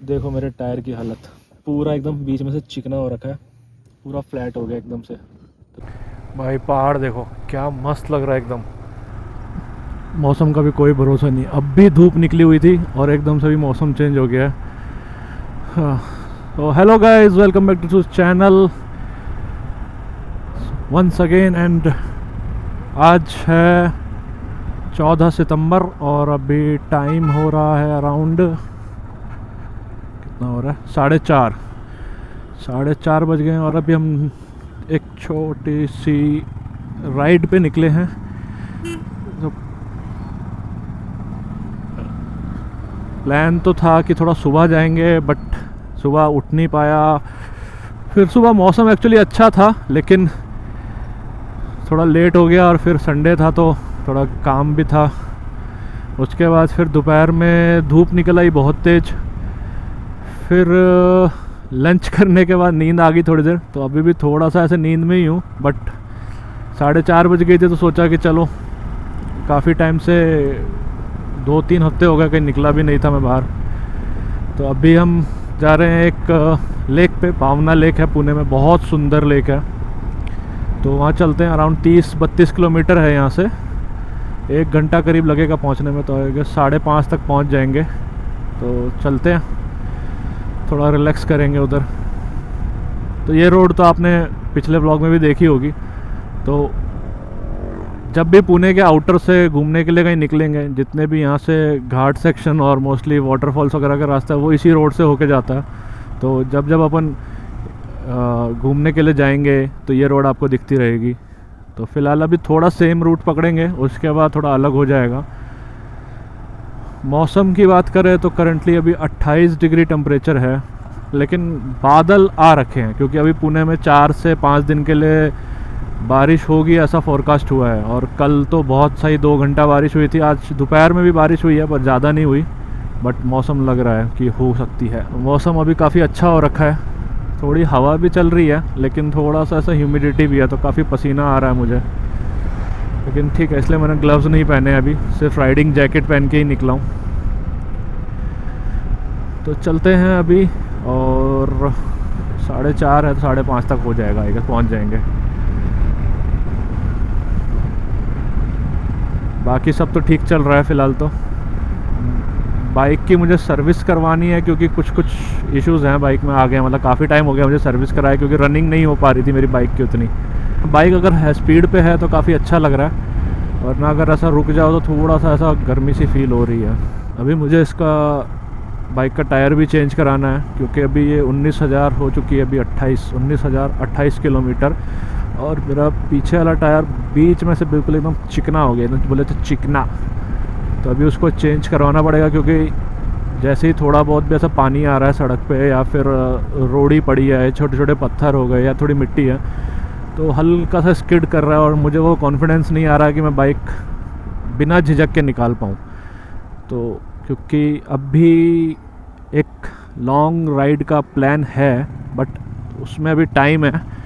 देखो मेरे टायर की हालत, पूरा एकदम बीच में से चिकना हो रखा है, पूरा फ्लैट हो गया एकदम से। भाई पहाड़ देखो क्या मस्त लग रहा है एकदम। मौसम का भी कोई भरोसा नहीं, अब भी धूप निकली हुई थी और एकदम से भी मौसम चेंज हो गया है। तो hello guys, welcome back to channel once again. And आज है 14 सितंबर और अभी टाइम हो रहा है अराउंड, कितना हो रहा है, 4:30 बज गए हैं। और अभी हम एक छोटी सी राइड पे निकले हैं। तो प्लान तो था कि थोड़ा सुबह जाएंगे, बट सुबह उठ नहीं पाया। फिर सुबह मौसम एक्चुअली अच्छा था लेकिन थोड़ा लेट हो गया, और फिर संडे था तो थोड़ा काम भी था। उसके बाद फिर दोपहर में धूप निकल आई बहुत तेज़। फिर लंच करने के बाद नींद आ गई थोड़ी देर, तो अभी भी थोड़ा सा ऐसे नींद में ही हूँ। बट 4:30 बज गई थी तो सोचा कि चलो, काफ़ी टाइम से 2-3 हफ्ते हो गए कहीं निकला भी नहीं था मैं बाहर। तो अभी हम जा रहे हैं एक लेक पे, पावना लेक है पुणे में, बहुत सुंदर लेक है। तो वहाँ चलते हैं। अराउंड 30-32 किलोमीटर है यहाँ से, 1 घंटा करीब लगेगा पहुँचने में। तो 5:30 तक पहुँच जाएंगे। तो चलते हैं, थोड़ा रिलैक्स करेंगे उधर। तो ये रोड तो आपने पिछले व्लॉग में भी देखी होगी। तो जब भी पुणे के आउटर से घूमने के लिए कहीं निकलेंगे, जितने भी यहाँ से घाट सेक्शन और मोस्टली वाटरफॉल्स वगैरह का रास्ता है वो इसी रोड से होके जाता है। तो जब जब अपन घूमने के लिए जाएंगे तो ये रोड आपको दिखती रहेगी। तो फ़िलहाल अभी थोड़ा सेम रूट पकड़ेंगे, उसके बाद थोड़ा अलग हो जाएगा। मौसम की बात करें तो करंटली अभी 28 डिग्री टेम्परेचर है, लेकिन बादल आ रखे हैं क्योंकि अभी पुणे में 4 से 5 दिन के लिए बारिश होगी ऐसा फोरकास्ट हुआ है। और कल तो बहुत सही 2 घंटा बारिश हुई थी। आज दोपहर में भी बारिश हुई है पर ज़्यादा नहीं हुई, बट मौसम लग रहा है कि हो सकती है। मौसम अभी काफ़ी अच्छा हो रखा है, थोड़ी हवा भी चल रही है लेकिन थोड़ा सा ऐसा ह्यूमिडिटी भी है, तो काफ़ी पसीना आ रहा है मुझे। लेकिन ठीक है, इसलिए मैंने ग्लव्स नहीं पहने अभी, सिर्फ राइडिंग जैकेट पहन के ही निकला हूँ। तो चलते हैं अभी, और 4:30 है तो 5:30 तक हो जाएगा, आएगा पहुँच जाएंगे। बाकी सब तो ठीक चल रहा है फ़िलहाल। तो बाइक की मुझे सर्विस करवानी है क्योंकि कुछ इश्यूज़ हैं बाइक में आ गए। मतलब काफ़ी टाइम हो गया मुझे सर्विस कराए, क्योंकि रनिंग नहीं हो पा रही थी मेरी बाइक की उतनी। बाइक अगर है स्पीड पे है तो काफ़ी अच्छा लग रहा है, वरना अगर ऐसा रुक जाओ तो थोड़ा सा ऐसा गर्मी सी फील हो रही है। अभी मुझे इसका बाइक का टायर भी चेंज कराना है क्योंकि अभी ये 19,000 हो चुकी है, अभी 19,028 किलोमीटर। और मेरा पीछे वाला टायर बीच में से बिल्कुल एकदम चिकना हो गया, एकदम बोले तो चिकना। तो अभी उसको चेंज करवाना पड़ेगा क्योंकि जैसे ही थोड़ा बहुत भी ऐसा पानी आ रहा है सड़क पे, या फिर रोड़ी पड़ी है, छोटे छोटे पत्थर हो गए या थोड़ी मिट्टी है, तो हल्का सा स्किड कर रहा है। और मुझे वो कॉन्फिडेंस नहीं आ रहा है कि मैं बाइक बिना झिझक के निकाल पाऊँ। तो क्योंकि अभी एक लॉन्ग राइड का प्लान है, बट उसमें अभी टाइम है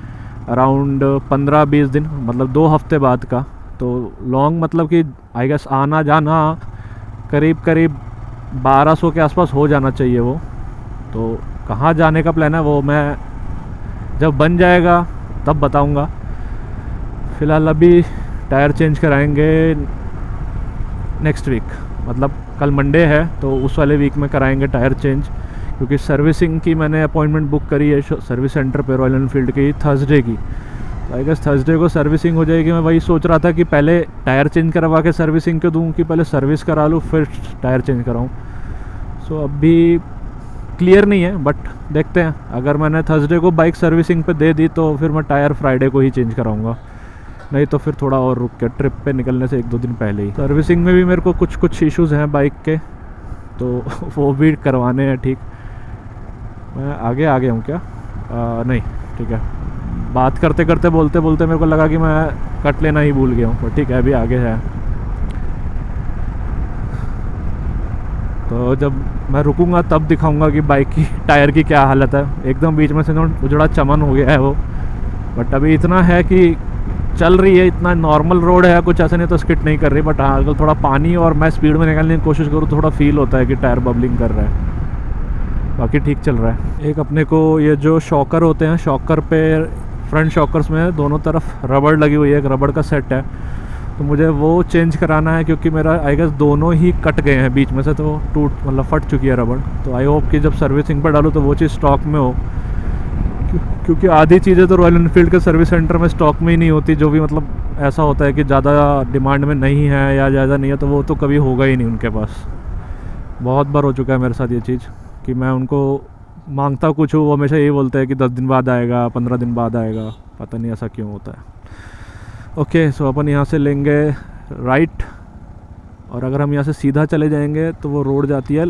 अराउंड 15-20 दिन, मतलब 2 हफ्ते बाद का। तो लॉन्ग मतलब कि आई गेस आना जाना करीब 1200 के आसपास हो जाना चाहिए वो। तो कहाँ जाने का प्लान है वो मैं जब बन जाएगा तब बताऊंगा। फ़िलहाल अभी टायर चेंज कराएंगे नेक्स्ट वीक, मतलब कल मंडे है तो उस वाले वीक में कराएंगे टायर चेंज। क्योंकि सर्विसिंग की मैंने अपॉइंटमेंट बुक करी है सर्विस सेंटर पे, रॉयल एनफील्ड की, थर्सडे की। तो आई गेस थर्सडे को सर्विसिंग हो जाएगी। मैं वही सोच रहा था कि पहले टायर चेंज करवा के सर्विसिंग क्यों दूँ, कि पहले सर्विस करा लूँ फिर टायर चेंज कराऊँ। सो अभी क्लियर नहीं है, बट देखते हैं। अगर मैंने थर्सडे को बाइक सर्विसिंग पे दे दी तो फिर मैं टायर फ्राइडे को ही चेंज कराऊँगा, नहीं तो फिर थोड़ा और रुक के, ट्रिप पे निकलने से 1-2 दिन पहले ही। सर्विसिंग में भी मेरे को कुछ इश्यूज़ हैं बाइक के, तो वो भी करवाने हैं ठीक। मैं आगे आ गया हूँ क्या? नहीं, ठीक है। बात करते करते बोलते बोलते मेरे को लगा कि मैं कट लेना ही भूल गया हूँ, पर ठीक है अभी आगे है। तो जब मैं रुकूंगा तब दिखाऊंगा कि बाइक की टायर की क्या हालत है। एकदम बीच में से उजड़ा चमन हो गया है वो, बट अभी इतना है कि चल रही है, इतना नॉर्मल रोड है, कुछ ऐसा नहीं तो स्किट नहीं कर रही। बट हाँ, अगर थोड़ा पानी और मैं स्पीड में निकालने की कोशिश करूँ तो थोड़ा फील होता है कि टायर बबलिंग कर रहा है। बाकी ठीक चल रहा है। एक अपने को ये जो शॉकर होते हैं, शॉकर पे फ्रंट शॉकर्स में दोनों तरफ रबड़ लगी हुई है, एक रबड़ का सेट है, तो मुझे वो चेंज कराना है क्योंकि मेरा आई गेस दोनों ही कट गए हैं बीच में से, तो टूट मतलब फट चुकी है रबड़। तो आई होप कि जब सर्विसिंग पर डालूँ तो वो चीज़ स्टॉक में हो, क्योंकि आधी चीज़ें तो रॉयल एनफील्ड के सर्विस सेंटर में स्टॉक में ही नहीं होती, जो भी मतलब ऐसा होता है कि ज़्यादा डिमांड में नहीं है या ज़्यादा नहीं है तो वो तो कभी होगा ही नहीं उनके पास। बहुत बार हो चुका है मेरे साथ ये चीज़ कि मैं उनको मांगता कुछ हूँ, वो हमेशा यही बोलते हैं कि 10 दिन बाद आएगा, 15 दिन बाद आएगा, पता नहीं ऐसा क्यों होता है। ओके, सो अपन यहाँ से लेंगे राइट, और अगर हम यहाँ से सीधा चले जाएंगे तो वो रोड जाती है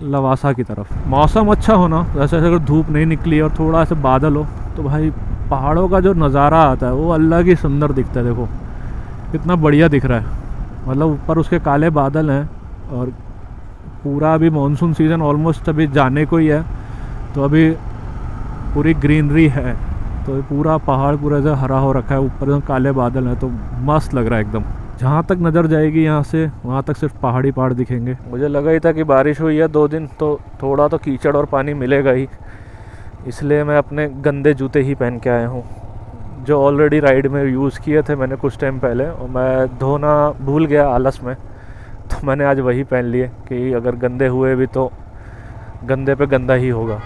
लवासा की तरफ। मौसम अच्छा होना, वैसे अगर धूप नहीं निकली और थोड़ा सा बादल हो तो भाई पहाड़ों का जो नज़ारा आता है वो अलग ही सुंदर दिखता है। देखो कितना बढ़िया दिख रहा है, मतलब ऊपर उसके काले बादल हैं और पूरा अभी मॉनसून सीज़न ऑलमोस्ट अभी जाने को ही है, तो अभी पूरी ग्रीनरी है, तो पूरा पहाड़ पूरा ऐसा हरा हो रखा है, ऊपर एकदम काले बादल हैं, तो मस्त लग रहा है एकदम। जहाँ तक नज़र जाएगी यहाँ से वहाँ तक सिर्फ पहाड़ी पहाड़ दिखेंगे। मुझे लगा ही था कि बारिश हुई है 2 दिन तो थोड़ा तो कीचड़ और पानी मिलेगा ही, इसलिए मैं अपने गंदे जूते ही पहन के आया हूँ जो ऑलरेडी राइड में यूज़ किए थे मैंने कुछ टाइम पहले, और मैं धोना भूल गया आलस में, तो मैंने आज वही पहन लिए कि अगर गंदे हुए भी तो गंदे पे गंदा ही होगा,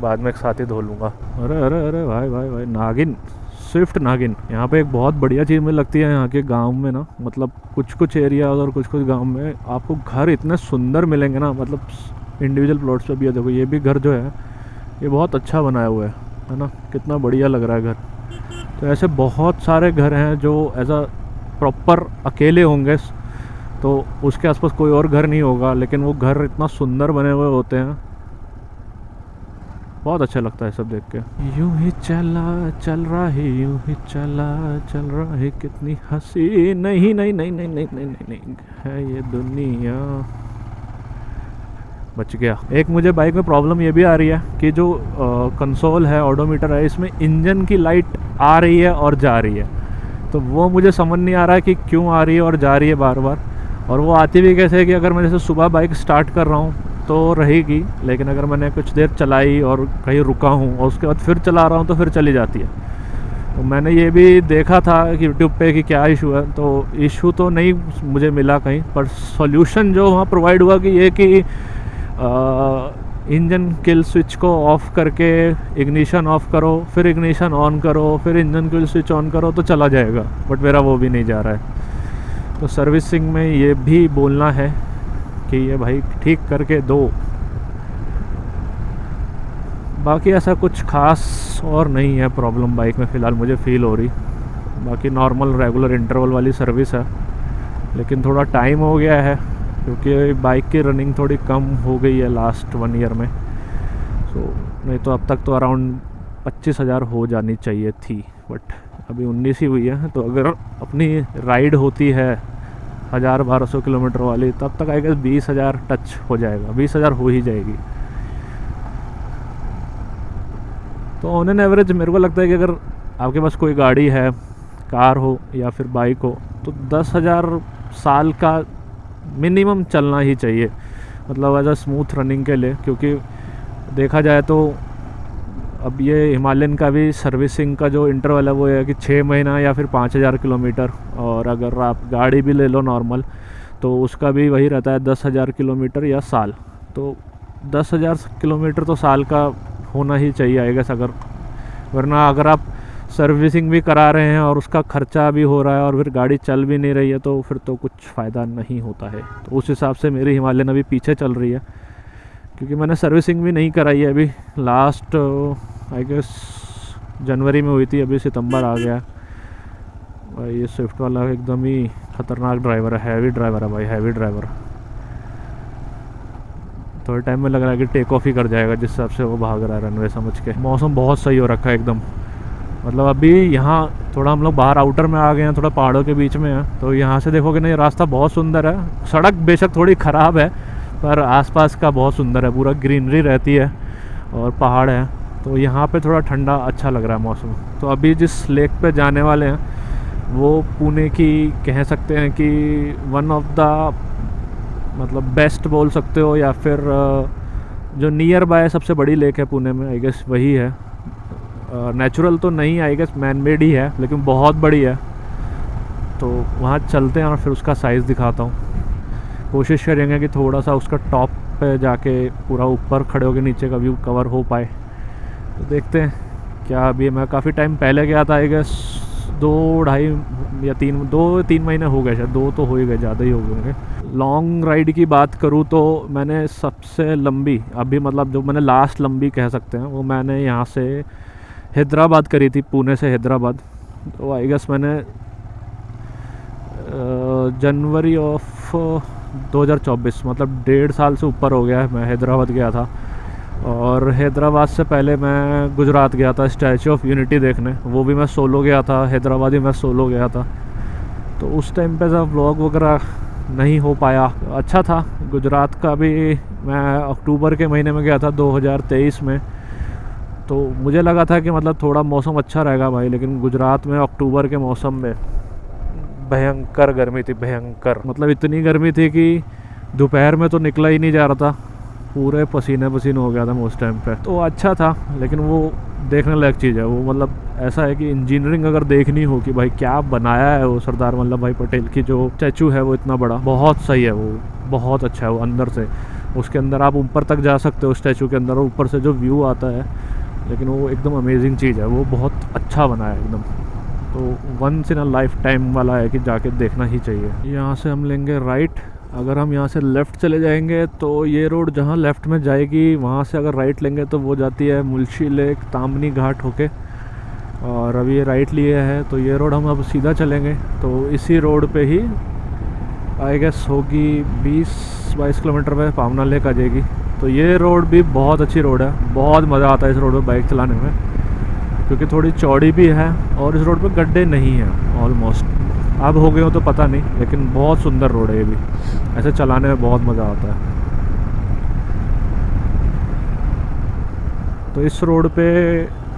बाद में एक साथ ही धो लूँगा। अरे अरे अरे भाई भाई भाई, नागिन, स्विफ्ट नागिन। यहाँ पे एक बहुत बढ़िया चीज़ मुझे लगती है यहाँ के गांव में ना, मतलब कुछ कुछ एरियाज और कुछ कुछ गांव में आपको घर इतने सुंदर मिलेंगे ना, मतलब इंडिविजुअल प्लॉट्स पे भी है। देखो ये भी घर जो है ये बहुत अच्छा बनाया हुआ है ना, कितना बढ़िया लग रहा है घर। तो ऐसे बहुत सारे घर हैं जो ऐसा प्रॉपर अकेले होंगे तो उसके आसपास कोई और घर नहीं होगा, लेकिन वो घर इतना सुंदर बने हुए होते हैं, बहुत अच्छा लगता है सब देख के। यूं ही चला चल रहा है, यूं ही चला चल रहा है, कितनी हंसी, नहीं नहीं नहीं नहीं नहीं नहीं नहीं नहीं है ये दुनिया। बच गया। एक मुझे बाइक में प्रॉब्लम ये भी आ रही है कि जो कंसोल है, ऑडोमीटर है, इसमें इंजन की लाइट आ रही है और जा रही है, तो वो मुझे समझ नहीं आ रहा है कि क्यों आ रही है और जा रही है बार बार, और वो आती भी कैसे है कि अगर मैं जैसे सुबह बाइक स्टार्ट कर रहा हूँ तो रहेगी, लेकिन अगर मैंने कुछ देर चलाई और कहीं रुका हूँ और उसके बाद फिर चला रहा हूँ तो फिर चली जाती है। तो मैंने ये भी देखा था कि यूट्यूब पे कि क्या इशू है, तो इशू तो नहीं मुझे मिला कहीं, पर सॉल्यूशन जो वहाँ प्रोवाइड हुआ कि ये कि इंजन किल स्विच को ऑफ़ करके इग्निशन ऑफ़ करो, फिर इग्निशन ऑन करो, फिर इंजन किल स्विच ऑन करो तो चला जाएगा, बट मेरा वो भी नहीं जा रहा है। तो सर्विसिंग में ये भी बोलना है कि ये भाई ठीक करके दो। बाकी ऐसा कुछ खास और नहीं है प्रॉब्लम बाइक में फ़िलहाल मुझे फ़ील हो रही, बाकी नॉर्मल रेगुलर इंटरवल वाली सर्विस है, लेकिन थोड़ा टाइम हो गया है क्योंकि बाइक की रनिंग थोड़ी कम हो गई है लास्ट 1 ईयर में। सो नहीं तो अब तक तो अराउंड 25,000 हो जानी चाहिए थी, बट अभी 19 ही हुई है। तो अगर अपनी राइड होती है 1000-1200 किलोमीटर वाली, तब तक आई गेस 20,000 टच हो जाएगा, 20,000 हो ही जाएगी। तो ऑन एन एवरेज मेरे को लगता है कि अगर आपके पास कोई गाड़ी है, कार हो या फिर बाइक हो, तो 10,000 साल का मिनिमम चलना ही चाहिए, मतलब एज अ स्मूथ रनिंग के लिए। क्योंकि देखा जाए तो अब ये हिमालयन का भी सर्विसिंग का जो इंटरवल है वो है कि 6 महीना या फिर 5,000 किलोमीटर, और अगर आप गाड़ी भी ले लो नॉर्मल तो उसका भी वही रहता है 10,000 किलोमीटर या साल। तो 10,000 किलोमीटर तो साल का होना ही चाहिए आएगा अगर, वरना अगर आप सर्विसिंग भी करा रहे हैं और उसका खर्चा भी हो रहा है और फिर गाड़ी चल भी नहीं रही है तो फिर तो कुछ फ़ायदा नहीं होता है। तो उस हिसाब से मेरी हिमालयन अभी पीछे चल रही है, क्योंकि मैंने सर्विसिंग भी नहीं कराई है अभी। लास्ट आई गेस जनवरी में हुई थी, अभी सितंबर आ गया भाई। ये स्विफ्ट वाला एकदम ही ख़तरनाक ड्राइवर है, हैवी ड्राइवर है भाई, हैवी ड्राइवर। थोड़े टाइम में लग रहा है कि टेक ऑफ ही कर जाएगा जिस हिसाब से वो भाग रहा है रनवे समझ के। मौसम बहुत सही हो रखा है एकदम, मतलब अभी यहाँ थोड़ा हम लोग बाहर आउटर में आ गए हैं, थोड़ा पहाड़ों के बीच में है, तो यहाँ से देखोगे ना ये रास्ता बहुत सुंदर है। सड़क बेशक थोड़ी ख़राब है पर आसपास का बहुत सुंदर है, पूरा ग्रीनरी रहती है और पहाड़ है, तो यहाँ पे थोड़ा ठंडा अच्छा लग रहा है मौसम। तो अभी जिस लेक पे जाने वाले हैं वो पुणे की कह सकते हैं कि वन ऑफ द मतलब बेस्ट बोल सकते हो, या फिर जो नियर बाय सबसे बड़ी लेक है पुणे में, आई गेस वही है। नेचुरल तो नहीं, आई गेस मैन मेड ही है, लेकिन बहुत बड़ी है। तो वहाँ चलते हैं और फिर उसका साइज़ दिखाता हूँ। कोशिश करेंगे कि थोड़ा सा उसका टॉप पे जाके पूरा ऊपर खड़े होकर नीचे का व्यू कवर हो पाए। तो देखते हैं क्या। अभी मैं काफ़ी टाइम पहले गया था, आई गेस 2-2.5 या 3 महीने हो गए शायद, 2 तो हो ही गए, ज़्यादा ही हो गए होंगे। लॉन्ग राइड की बात करूँ तो मैंने सबसे लंबी अभी, मतलब जो मैंने लास्ट लंबी कह सकते हैं, वो मैंने यहाँ से हैदराबाद करी थी, पुणे से हैदराबाद। तो आई गेस मैंने जनवरी ऑफ 2024, मतलब 1.5 साल से ऊपर हो गया है, मैं हैदराबाद गया था। और हैदराबाद से पहले मैं गुजरात गया था स्टैचू ऑफ यूनिटी देखने, वो भी मैं सोलो गया था। हैदराबाद ही मैं सोलो गया था। तो उस टाइम पे जब व्लॉग वगैरह नहीं हो पाया, अच्छा था। गुजरात का भी मैं अक्टूबर के महीने में गया था 2023 में। तो मुझे लगा था कि मतलब थोड़ा मौसम अच्छा रहेगा भाई, लेकिन गुजरात में अक्टूबर के मौसम में भयंकर गर्मी थी, भयंकर। मतलब इतनी गर्मी थी कि दोपहर में तो निकला ही नहीं जा रहा था, पूरे पसीने पसीने हो गया था मैं उस टाइम पे। तो अच्छा था, लेकिन वो देखने लायक चीज़ है वो। मतलब ऐसा है कि इंजीनियरिंग अगर देखनी हो कि भाई क्या बनाया है वो सरदार वल्लभ भाई पटेल की जो स्टैचू है, वो इतना बड़ा, बहुत सही है वो, बहुत अच्छा है वो। अंदर से उसके अंदर आप ऊपर तक जा सकते हो स्टैचू के अंदर, और ऊपर से जो व्यू आता है, लेकिन वो एकदम अमेजिंग चीज़ है, वो बहुत अच्छा बना है एकदम। तो once in a life time वाला है कि जाके देखना ही चाहिए। यहाँ से हम लेंगे राइट। अगर हम यहाँ से लेफ़्ट चले जाएंगे तो ये रोड जहाँ लेफ़्ट में जाएगी, वहाँ से अगर राइट लेंगे तो वो जाती है मुल्शी लेक, तामनी घाट होके। और अभी ये राइट लिए है, तो ये रोड हम अब सीधा चलेंगे तो इसी रोड पे ही आई गेस होगी 20-22 किलोमीटर पे पावना लेक आ जाएगी। तो ये रोड भी बहुत अच्छी रोड है, बहुत मज़ा आता है इस रोड पर बाइक चलाने में, क्योंकि थोड़ी चौड़ी भी है और इस रोड पे गड्ढे नहीं हैं ऑलमोस्ट। अब हो गए हो तो पता नहीं, लेकिन बहुत सुंदर रोड है ये भी, ऐसे चलाने में बहुत मज़ा आता है। तो इस रोड पे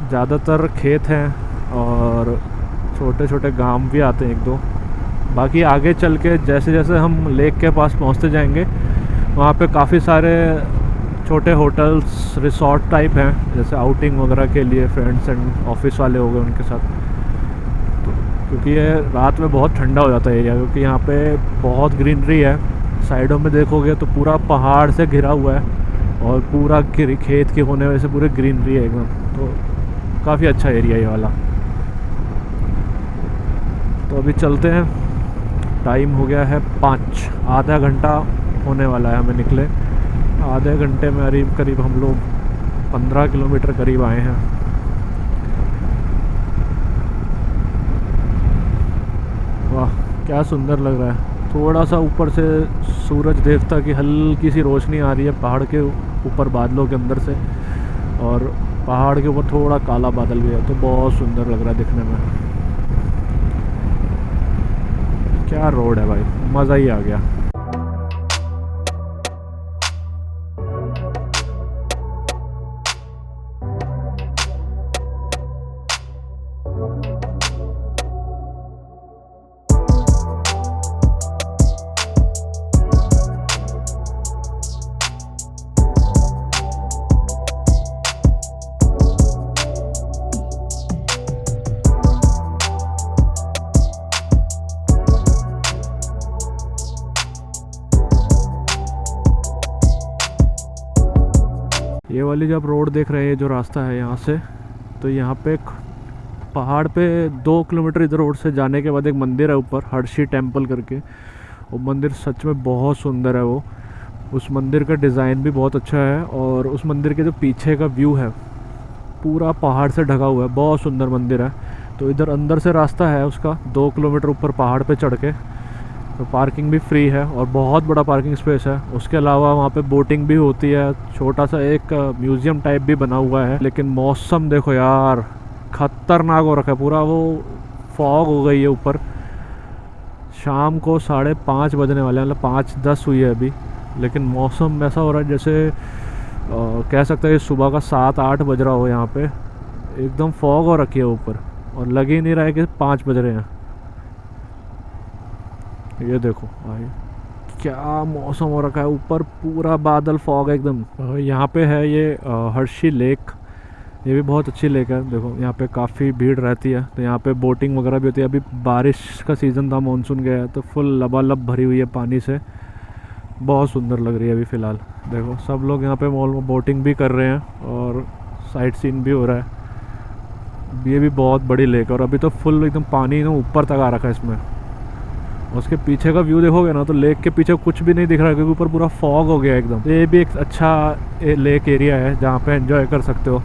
ज़्यादातर खेत हैं और छोटे छोटे गांव भी आते हैं 1-2। बाकी आगे चल के जैसे जैसे हम लेक के पास पहुंचते जाएंगे, वहाँ पे काफ़ी सारे छोटे होटल्स, रिसोर्ट टाइप हैं, जैसे आउटिंग वगैरह के लिए फ्रेंड्स एंड ऑफिस वाले हो गए उनके साथ। तो क्योंकि ये रात में बहुत ठंडा हो जाता है एरिया, क्योंकि यहाँ पे बहुत ग्रीनरी है। साइडों में देखोगे तो पूरा पहाड़ से घिरा हुआ है और पूरा खेत के होने वजह से पूरे ग्रीनरी है एकदम। तो काफ़ी अच्छा एरिया ये वाला। तो अभी चलते हैं, टाइम हो गया है 5, आधा घंटा होने वाला है हमें निकले। आधे घंटे में करीब हम लोग 15 किलोमीटर करीब आए हैं। वाह क्या सुंदर लग रहा है। थोड़ा सा ऊपर से सूरज देवता की हल्की सी रोशनी आ रही है पहाड़ के ऊपर बादलों के अंदर से, और पहाड़ के ऊपर थोड़ा काला बादल भी है, तो बहुत सुंदर लग रहा है दिखने में। क्या रोड है भाई, मज़ा ही आ गया। ये वाली जब रोड देख रहे हैं, जो रास्ता है यहाँ से, तो यहाँ पे एक पहाड़ पे 2 किलोमीटर इधर रोड से जाने के बाद एक मंदिर है ऊपर, हर्षी टेम्पल करके। वो मंदिर सच में बहुत सुंदर है वो। उस मंदिर का डिज़ाइन भी बहुत अच्छा है, और उस मंदिर के जो पीछे का व्यू है पूरा पहाड़ से ढका हुआ है, बहुत सुंदर मंदिर है। तो इधर अंदर से रास्ता है उसका 2 किलोमीटर ऊपर पहाड़ पे चढ़ के। तो पार्किंग भी फ्री है और बहुत बड़ा पार्किंग स्पेस है। उसके अलावा वहाँ पे बोटिंग भी होती है, छोटा सा एक म्यूज़ियम टाइप भी बना हुआ है। लेकिन मौसम देखो यार, खतरनाक हो रखा है पूरा। वो फॉग हो गई है ऊपर। शाम को 5:30 बजने वाले हैं, मतलब 5:10 हुई है अभी, लेकिन मौसम ऐसा हो रहा है जैसे कह सकते हैं सुबह का 7-8 बज रहा हो। यहाँ पे एकदम फॉग हो रखी है ऊपर, और लग ही नहीं रहा है कि 5 बज रहे हैं। ये देखो भाई, क्या मौसम हो रखा है, ऊपर पूरा बादल फॉग है एकदम। यहाँ पे है ये हर्षी लेक, ये भी बहुत अच्छी लेक है। देखो यहाँ पे काफ़ी भीड़ रहती है, तो यहाँ पे बोटिंग वगैरह भी होती है। अभी बारिश का सीज़न था, मानसून गया है, तो फुल लबालब भरी हुई है पानी से, बहुत सुंदर लग रही है अभी फ़िलहाल। देखो सब लोग यहाँ पे मॉल में बोटिंग भी कर रहे हैं और साइट सीन भी हो रहा है। ये भी बहुत बड़ी लेक है और अभी तो फुल एकदम पानी ना ऊपर तक आ रखा है इसमें। उसके पीछे का व्यू देखोगे ना तो लेक के पीछे कुछ भी नहीं दिख रहा है, क्योंकि ऊपर पूरा फॉग हो गया एकदम। तो ये भी एक अच्छा लेक एरिया है जहाँ पे एंजॉय कर सकते हो।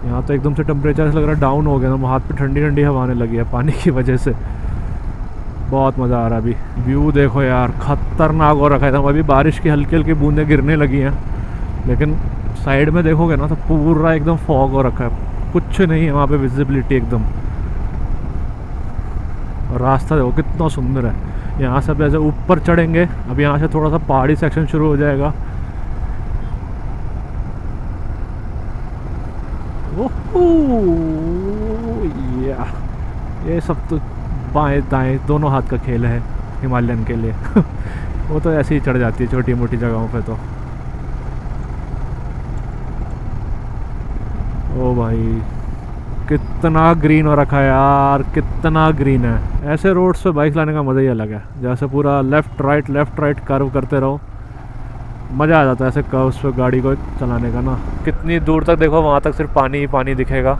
यहाँ तो एकदम से टेम्परेचर ऐसा लग रहा है डाउन हो गया, तो हाथ पे ठंडी ठंडी हवा आने लगी है पानी की वजह से। बहुत मज़ा आ रहा है अभी। व्यू देखो यार, खतरनाक हो रखा है एकदम। अभी बारिश की हल्की हल्की बूंदें गिरने लगी हैं, लेकिन साइड में देखोगे ना तो पूरा एकदम फॉग हो रखा है, कुछ नहीं है वहाँ पे विजिबिलिटी एकदम। और रास्ता देखो कितना सुंदर है। यहाँ से ऐसे ऊपर चढ़ेंगे, अब यहाँ से थोड़ा सा पहाड़ी सेक्शन शुरू हो जाएगा। या ये सब तो बाएं दाएं दोनों हाथ का खेल है हिमालयन के लिए। वो तो ऐसे ही चढ़ जाती है छोटी मोटी जगहों पे तो। ओ भाई कितना ग्रीन हो रखा है यार, कितना ग्रीन है। ऐसे रोड्स पे बाइक चलाने का मज़ा ही अलग है, जैसे पूरा लेफ़्ट राइट कर्व करते रहो, मज़ा आ जाता है ऐसे कर्व्स पे गाड़ी को चलाने का ना। कितनी दूर तक देखो, वहाँ तक सिर्फ पानी ही पानी दिखेगा।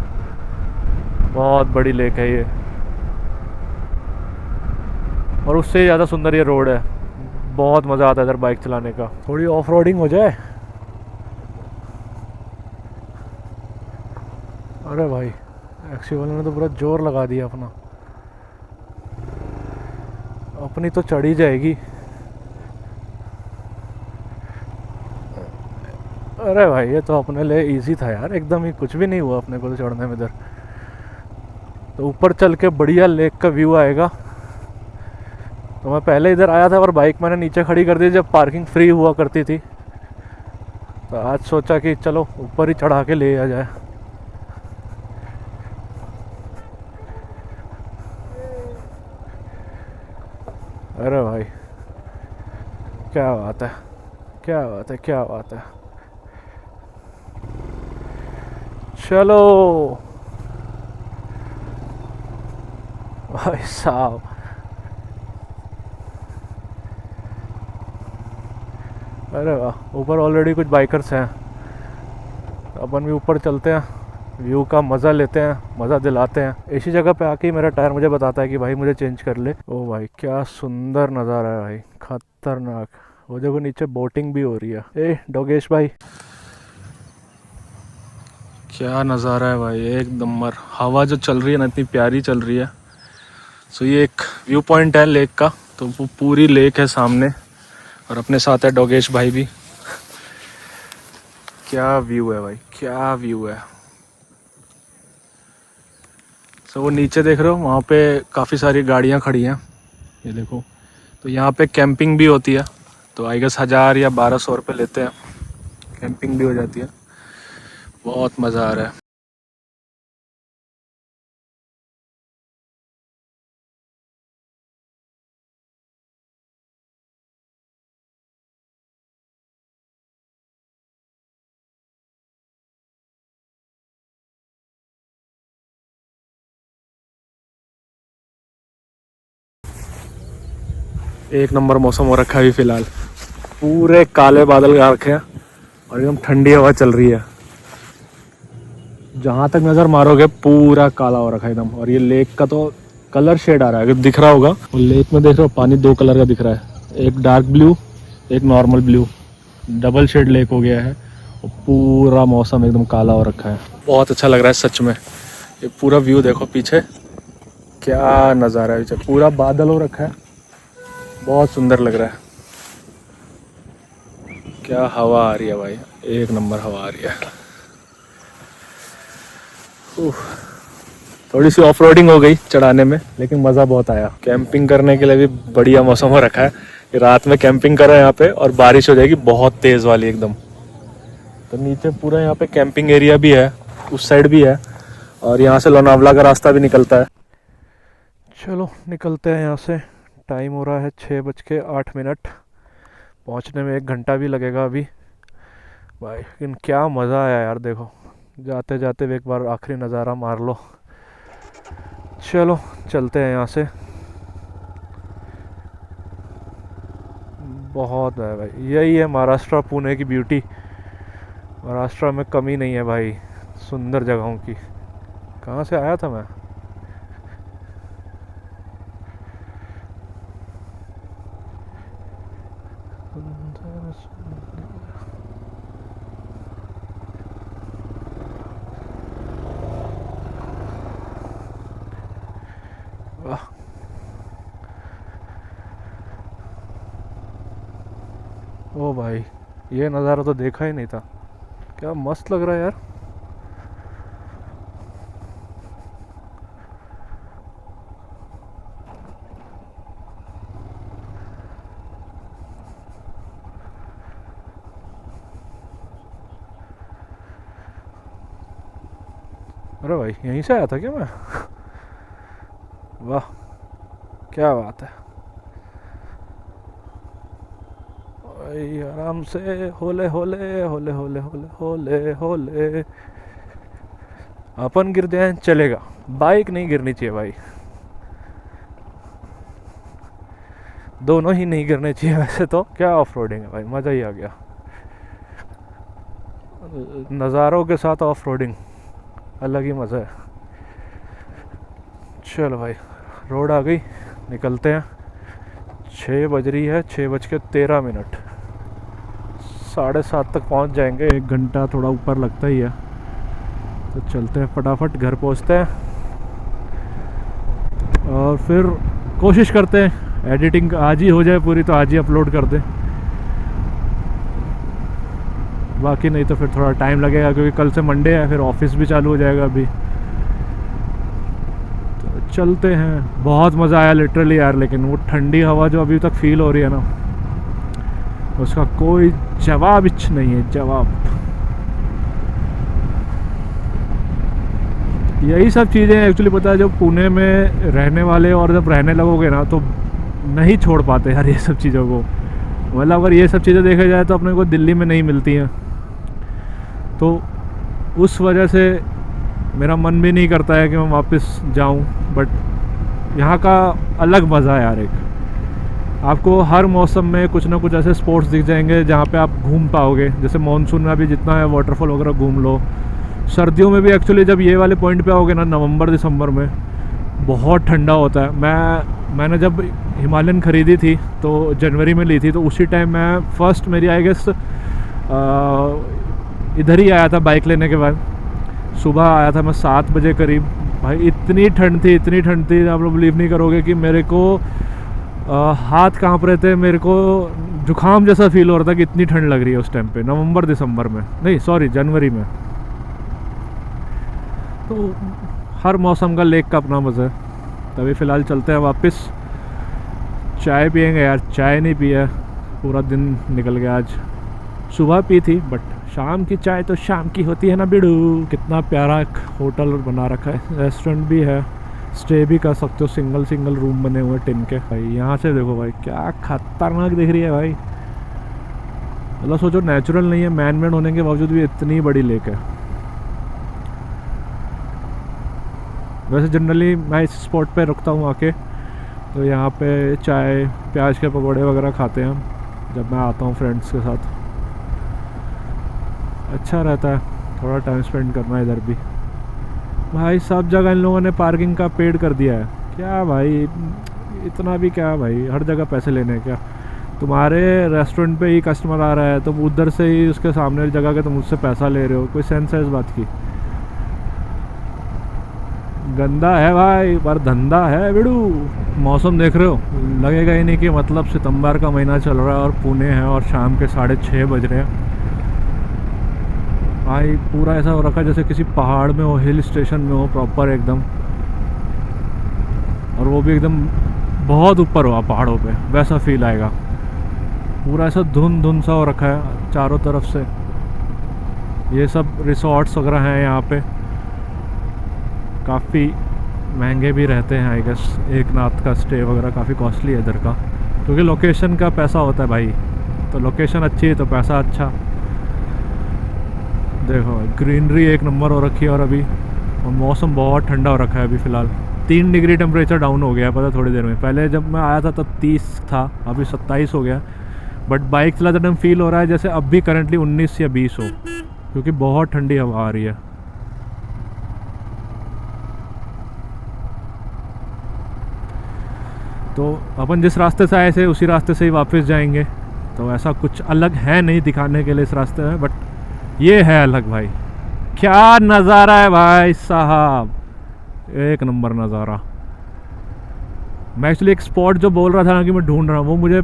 बहुत बड़ी लेक है ये, और उससे ज़्यादा सुंदर ये रोड है। बहुत मज़ा आता है इधर बाइक चलाने का। थोड़ी ऑफ रोडिंग हो जाए। अरे भाई एक्टिवा वाले ने तो पूरा जोर लगा दिया अपना, अपनी तो चढ़ी जाएगी। अरे भाई ये तो अपने लिए इजी था यार, एकदम ही कुछ भी नहीं हुआ अपने को तो चढ़ने में इधर। तो ऊपर चल के बढ़िया लेक का व्यू आएगा। तो मैं पहले इधर आया था, पर बाइक मैंने नीचे खड़ी कर दी जब पार्किंग फ्री हुआ करती थी। तो आज सोचा कि चलो ऊपर ही चढ़ा के ले आ जाए। अरे भाई क्या बात है, क्या बात है, क्या बात है। चलो भाई साहब, अरे वाह, ऊपर ऑलरेडी कुछ बाइकर्स हैं। अपन भी ऊपर चलते हैं, व्यू का मज़ा लेते हैं, मज़ा दिलाते हैं। इसी जगह पे आके ही मेरा टायर मुझे बताता है कि भाई मुझे चेंज कर ले। ओ भाई क्या सुंदर नज़ारा है भाई, खतरनाक। वो देखो नीचे बोटिंग भी हो रही है। ए डोगेश भाई, क्या नज़ारा है भाई, एक नंबर। हवा जो चल रही है ना इतनी प्यारी चल रही है। सो ये एक व्यू पॉइंट है लेक का, तो वो पूरी लेक है सामने, और अपने साथ है डोगेश भाई भी। क्या व्यू है भाई, क्या व्यू है। सो वो नीचे देख रहे हो, वहाँ पे काफ़ी सारी गाड़ियाँ खड़ी हैं, ये देखो। तो यहाँ पे कैंपिंग भी होती है, तो आई गेस 1000 या 1200 रुपये लेते हैं, कैंपिंग भी हो जाती है। बहुत मज़ा आ रहा है। एक नंबर मौसम हो रखा है अभी फ़िलहाल, पूरे काले बादल आ रखे हैं और एकदम ठंडी हवा चल रही है। जहाँ तक नज़र मारोगे पूरा काला हो रखा है एकदम। और ये लेक का तो कलर शेड आ रहा है, अगर दिख रहा होगा। और लेक में देख रहे हो पानी 2 कलर का दिख रहा है, एक डार्क ब्लू, एक normal blue, double shade lake हो गया है। और पूरा मौसम एकदम काला हो रखा है, बहुत अच्छा लग रहा है सच में। ये पूरा व्यू देखो पीछे, क्या नज़ारा है। पीछे पूरा बादल हो रखा है, बहुत सुंदर लग रहा है। क्या हवा आ रही है भाई, एक नंबर हवा आ रही है। थोड़ी सी ऑफ रोडिंग हो गई चढ़ाने में, लेकिन मज़ा बहुत आया। कैंपिंग करने के लिए भी बढ़िया मौसम हो रखा है। रात में कैंपिंग करो यहाँ पे, और बारिश हो जाएगी बहुत तेज़ वाली एकदम। तो नीचे पूरा यहाँ पे कैंपिंग एरिया भी है, उस साइड भी है, और यहाँ से लोनावला का रास्ता भी निकलता है। चलो निकलते हैं यहाँ से, टाइम हो रहा है 6:08। पहुंचने में 1 घंटा भी लगेगा अभी भाई। लेकिन क्या मज़ा आया यार, देखो जाते जाते भी एक बार आखिरी नज़ारा मार लो। चलो चलते हैं यहाँ से। बहुत है भाई, यही है महाराष्ट्र पुणे की ब्यूटी। महाराष्ट्र में कमी नहीं है भाई सुंदर जगहों की। कहाँ से आया था मैं? वाह, ओ भाई ये नज़ारा तो देखा ही नहीं था। क्या मस्त लग रहा है यार। अरे भाई यहीं से आया था क्या मैं? वाह क्या बात है भाई। आराम से होले होले होले होले होले होले होले। अपन गिर जाए चलेगा, बाइक नहीं गिरनी चाहिए भाई। दोनों ही नहीं गिरने चाहिए वैसे तो। क्या ऑफ रोडिंग है भाई, मज़ा ही आ गया। नज़ारों के साथ ऑफ रोडिंग अलग ही मज़ा है। चलो भाई रोड आ गई, निकलते हैं। 6 बज रही है, 6:13। 7:30 तक पहुंच जाएंगे। 1 घंटा थोड़ा ऊपर लगता ही है। तो चलते हैं फटाफट घर पहुंचते हैं और फिर कोशिश करते हैं एडिटिंग आज ही हो जाए पूरी, तो आज ही अपलोड कर दें। बाकी नहीं तो फिर थोड़ा टाइम लगेगा क्योंकि कल से मंडे है, फिर ऑफिस भी चालू हो जाएगा अभी। तो चलते हैं। बहुत मज़ा आया लिटरली यार, लेकिन वो ठंडी हवा जो अभी तक फील हो रही है ना, उसका कोई जवाब इच नहीं है। जवाब यही सब चीज़ें एक्चुअली पता है, जब पुणे में रहने वाले और जब रहने लगोगे ना तो नहीं छोड़ पाते यार ये सब चीज़ों को। मतलब अगर ये सब चीज़ें देखा जाए तो अपने को दिल्ली में नहीं मिलती हैं, तो उस वजह से मेरा मन भी नहीं करता है कि मैं वापस जाऊं। बट यहाँ का अलग मज़ा है यार। एक आपको हर मौसम में कुछ ना कुछ ऐसे स्पॉट्स दिख जाएंगे जहाँ पे आप घूम पाओगे। जैसे मानसून में अभी जितना है वाटरफॉल वगैरह घूम लो। सर्दियों में भी एक्चुअली जब ये वाले पॉइंट पे आओगे ना, नवंबर दिसंबर में बहुत ठंडा होता है। मैंने जब हिमालयन ख़रीदी थी तो जनवरी में ली थी, तो उसी टाइम मैं फर्स्ट मेरी आई गेस इधर ही आया था बाइक लेने के बाद। सुबह आया था मैं 7 बजे करीब। भाई इतनी ठंड थी, इतनी ठंड थी, आप लोग बिलीव नहीं करोगे कि मेरे को हाथ कांप रहे थे। मेरे को जुकाम जैसा फील हो रहा था कि इतनी ठंड लग रही है उस टाइम पे, नवंबर दिसंबर में नहीं, सॉरी जनवरी में। तो हर मौसम का लेक का अपना मज़ा है। तभी फ़िलहाल चलते हैं वापस। चाय पियेंगे यार, चाय नहीं पिया, पूरा दिन निकल गया आज। सुबह पी थी बट शाम की चाय तो शाम की होती है ना बिड़ू। कितना प्यारा एक होटल बना रखा है, रेस्टोरेंट भी है, स्टे भी कर सकते हो। सिंगल रूम बने हुए टिन के। भाई यहाँ से देखो भाई क्या खतरनाक दिख रही है भाई। मतलब सोचो नेचुरल नहीं है, मैन मेड होने के बावजूद भी इतनी बड़ी लेक है। वैसे जनरली मैं इस स्पॉट पे रुकता हूँ आके, तो यहाँ पे चाय प्याज के पकौड़े वगैरह खाते हैं हम जब मैं आता हूँ फ्रेंड्स के साथ। अच्छा रहता है थोड़ा टाइम स्पेंड करना इधर भी। भाई सब जगह इन लोगों ने पार्किंग का पेड कर दिया है। क्या भाई इतना भी क्या भाई, हर जगह पैसे लेने हैं क्या? तुम्हारे रेस्टोरेंट पे ही कस्टमर आ रहा है, तुम उधर से ही उसके सामने जगह के तुम उससे पैसा ले रहे हो। कोई सेंस है इस बात की? गंदा है भाई पर धंधा है बिड़ू। मौसम देख रहे हो, लगेगा ही नहीं कि मतलब सितंबर का महीना चल रहा है और पुणे है और शाम के 6:30 बज रहे हैं। भाई पूरा ऐसा हो रखा है जैसे किसी पहाड़ में हो, हिल स्टेशन में हो प्रॉपर एकदम। और वो भी एकदम बहुत ऊपर हो पहाड़ों पे, वैसा फील आएगा। पूरा ऐसा धुंध सा हो रखा है चारों तरफ से। ये सब रिसोर्ट्स वगैरह हैं यहाँ पे, काफ़ी महंगे भी रहते हैं आई गेस। एक रात का स्टे वगैरह काफ़ी कॉस्टली है इधर का, क्योंकि लोकेशन का पैसा होता है भाई। तो लोकेशन अच्छी है तो पैसा अच्छा। देखो ग्रीनरी एक नंबर हो रखी है, और अभी और मौसम बहुत ठंडा हो रखा है अभी फ़िलहाल। 3 डिग्री टेम्परेचर डाउन हो गया है पता थोड़ी देर में। पहले जब मैं आया था तब 30 था, अभी 27 हो गया। बट बाइक चलाते टाइम फील हो रहा है जैसे अब भी करंटली 19 या 20 हो, क्योंकि बहुत ठंडी हवा आ रही है। तो अपन जिस रास्ते से आए थे उसी रास्ते से ही वापस जाएंगे। तो ऐसा कुछ अलग है नहीं दिखाने के लिए इस रास्ते में, बट ये है अलग भाई। क्या नज़ारा है भाई साहब, एक नंबर नज़ारा। मैं एक्चुअली एक स्पॉट जो बोल रहा था ना कि मैं ढूंढ रहा हूँ, वो मुझे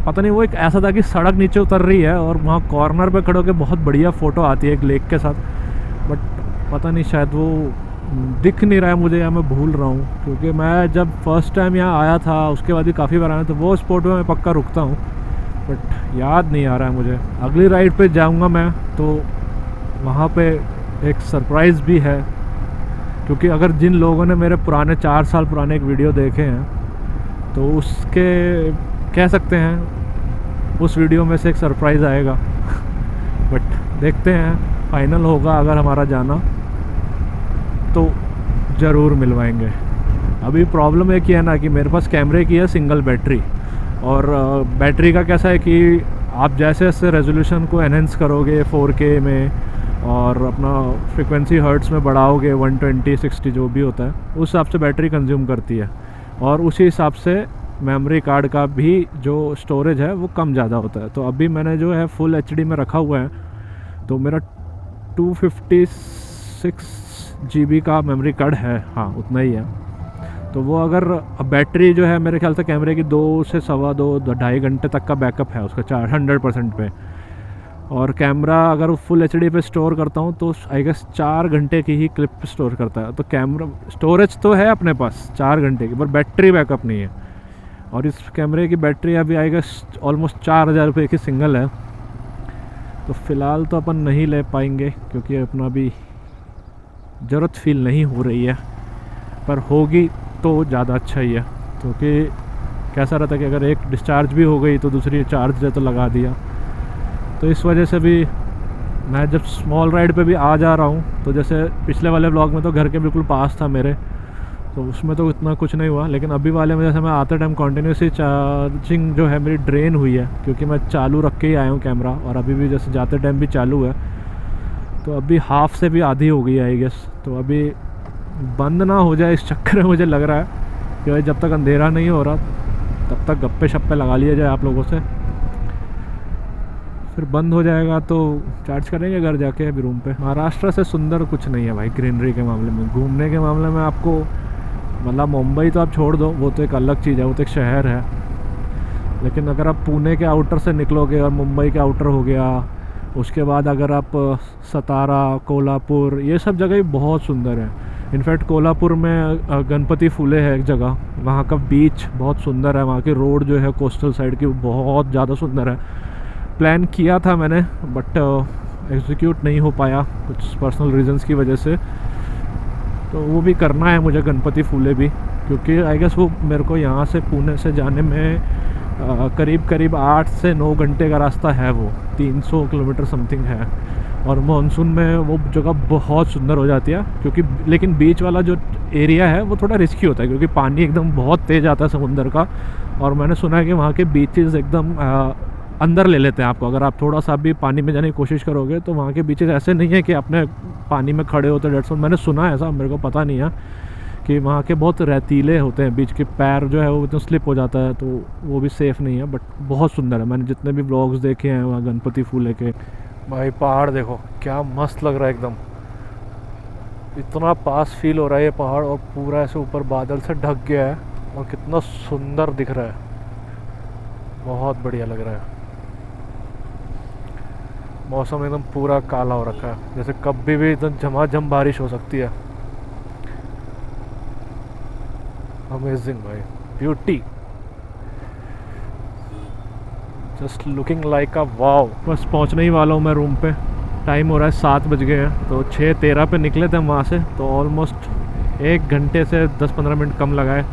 पता नहीं, वो एक ऐसा था कि सड़क नीचे उतर रही है और वहाँ कॉर्नर पे खड़े होकर बहुत बढ़िया फ़ोटो आती है एक लेक के साथ। बट पता नहीं शायद वो दिख नहीं रहा है मुझे, या मैं भूल रहा हूँ, क्योंकि मैं जब फर्स्ट टाइम यहाँ आया था उसके बाद भी काफ़ी बार आया, तो वो स्पॉट में मैं पक्का रुकता हूँ। बट याद नहीं आ रहा है मुझे। अगली राइड पे जाऊँगा मैं तो वहाँ पे एक सरप्राइज़ भी है, क्योंकि अगर जिन लोगों ने मेरे पुराने 4 साल पुराने एक वीडियो देखे हैं तो उसके कह सकते हैं उस वीडियो में से एक सरप्राइज़ आएगा। बट देखते हैं, फाइनल होगा अगर हमारा जाना तो ज़रूर मिलवाएंगे। अभी प्रॉब्लम एक ही है ना कि मेरे पास कैमरे की है सिंगल बैटरी, और बैटरी का कैसा है कि आप जैसे जैसे रेजोल्यूशन को एनहेंस करोगे 4K में और अपना फ्रिक्वेंसी हर्ट्स में बढ़ाओगे 120 60 जो भी होता है, उस हिसाब से बैटरी कंज्यूम करती है, और उसी हिसाब से मेमोरी कार्ड का भी जो स्टोरेज है वो कम ज़्यादा होता है। तो अभी मैंने जो है फुल HD में रखा हुआ है, तो मेरा 256 GB का मेमोरी कार्ड है, हाँ उतना ही है। तो वो अगर बैटरी जो है मेरे ख्याल से कैमरे की 2 से सवा 2-2.5 घंटे तक का बैकअप है उसका 100% पे, और कैमरा अगर फुल HD पे स्टोर करता हूँ तो आई गेस 4 घंटे की ही क्लिप स्टोर करता है। तो कैमरा स्टोरेज तो है अपने पास 4 घंटे की, पर बैटरी बैकअप नहीं है। और इस कैमरे की बैटरी अभी आई गेस ऑलमोस्ट 4000 रुपये की सिंगल है। तो फ़िलहाल तो अपन नहीं ले पाएंगे, क्योंकि अपना भी ज़रूरत फील नहीं हो रही है, पर होगी तो ज़्यादा अच्छा ही है। क्योंकि कैसा रहता है कि अगर एक डिस्चार्ज भी हो गई तो दूसरी चार्ज है तो लगा दिया। तो इस वजह से भी मैं जब स्मॉल राइड पे भी आ जा रहा हूँ, तो जैसे पिछले वाले व्लॉग में तो घर के बिल्कुल पास था मेरे, तो उसमें तो इतना कुछ नहीं हुआ। लेकिन अभी वाले में जैसे मैं आते टाइम कॉन्टीन्यूसली चार्जिंग जो है मेरी ड्रेन हुई है, क्योंकि मैं चालू रख के ही आया हूँ कैमरा, और अभी भी जैसे जाते टाइम भी चालू है। तो अभी हाफ से भी आधी हो गई है आई गेस। तो अभी बंद ना हो जाए इस चक्कर में मुझे लग रहा है कि भाई जब तक अंधेरा नहीं हो रहा तब तक गप्पे शप्पे लगा लिए जाए आप लोगों से, फिर बंद हो जाएगा तो चार्ज करेंगे घर जाके अभी रूम पे। महाराष्ट्र से सुंदर कुछ नहीं है भाई ग्रीनरी के मामले में। घूमने के मामले में आपको मतलब मुंबई तो आप छोड़ दो, वो तो एक अलग चीज़ है, वो तो एक शहर है। लेकिन अगर आप पुणे के आउटर से निकलोगे और मुंबई के आउटर हो गया, उसके बाद अगर आप सतारा, कोल्हापुर, ये सब जगह भी बहुत सुंदर है। इनफैक्ट कोल्हापुर में गणपति फूले है एक जगह, वहाँ का बीच बहुत सुंदर है, वहाँ की रोड जो है कोस्टल साइड की बहुत ज़्यादा सुंदर है। प्लान किया था मैंने, बट एग्जीक्यूट नहीं हो पाया कुछ पर्सनल रीजंस की वजह से। तो वो भी करना है मुझे गणपति फूले भी, क्योंकि आई गेस वो मेरे को यहाँ से पुणे से जाने में करीब करीब 8 से 9 घंटे का रास्ता है, वो 300 किलोमीटर समथिंग है। और मानसून में वो जगह बहुत सुंदर हो जाती है, क्योंकि लेकिन बीच वाला जो एरिया है वो थोड़ा रिस्की होता है, क्योंकि पानी एकदम बहुत तेज़ आता है समुंदर का। और मैंने सुना है कि वहाँ के बीचेस एकदम अंदर ले लेते हैं आपको। अगर आप थोड़ा सा भी पानी में जाने की कोशिश करोगे तो वहाँ के बीचेस ऐसे नहीं है कि अपने पानी में खड़े होते डेट्स। मैंने सुना है ऐसा, मेरे को पता नहीं है, कि वहाँ के बहुत रेतीले होते हैं बीच के, पैर जो है वो तो स्लिप हो जाता है, तो वो भी सेफ़ नहीं है। बट बहुत सुंदर है, मैंने जितने भी व्लॉग्स देखे हैं वहाँ गणपति फूले के। भाई पहाड़ देखो क्या मस्त लग रहा है एकदम, इतना पास फील हो रहा है ये पहाड़, और पूरा ऐसे ऊपर बादल से ढक गया है और कितना सुंदर दिख रहा है, बहुत बढ़िया लग रहा है। मौसम एकदम पूरा काला हो रखा है, जैसे कभी भी एकदम झमाझम बारिश हो सकती है। अमेजिंग भाई, beauty, just looking like a wow. बस पहुंचने ही वाला हूँ मैं रूम पे। टाइम हो रहा है 7 बज गए हैं, तो 6:13 पे निकले थे हम वहाँ से, तो ऑलमोस्ट 1 घंटे से 10-15 मिनट कम लगा है,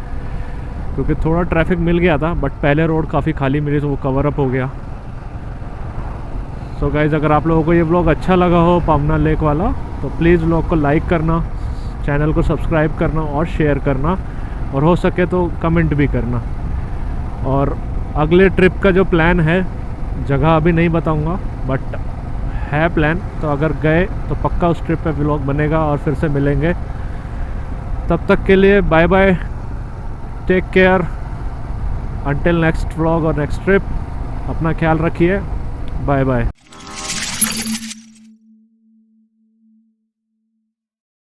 क्योंकि थोड़ा ट्रैफिक मिल गया था, बट पहले रोड काफ़ी खाली मिली तो वो कवर अप हो गया। सो गाइज़, अगर आप लोगों को ये ब्लॉग अच्छा लगा हो पावना लेक वाला, तो प्लीज़ ब्लॉग को लाइक करना, चैनल को सब्सक्राइब करना और शेयर करना, और हो सके तो कमेंट भी करना। और अगले ट्रिप का जो प्लान है, जगह अभी नहीं बताऊंगा, बट है प्लान, तो अगर गए तो पक्का उस ट्रिप पे व्लॉग बनेगा और फिर से मिलेंगे। तब तक के लिए bye bye, take care, until next vlog और नेक्स्ट ट्रिप। अपना ख्याल रखिए, बाय बाय।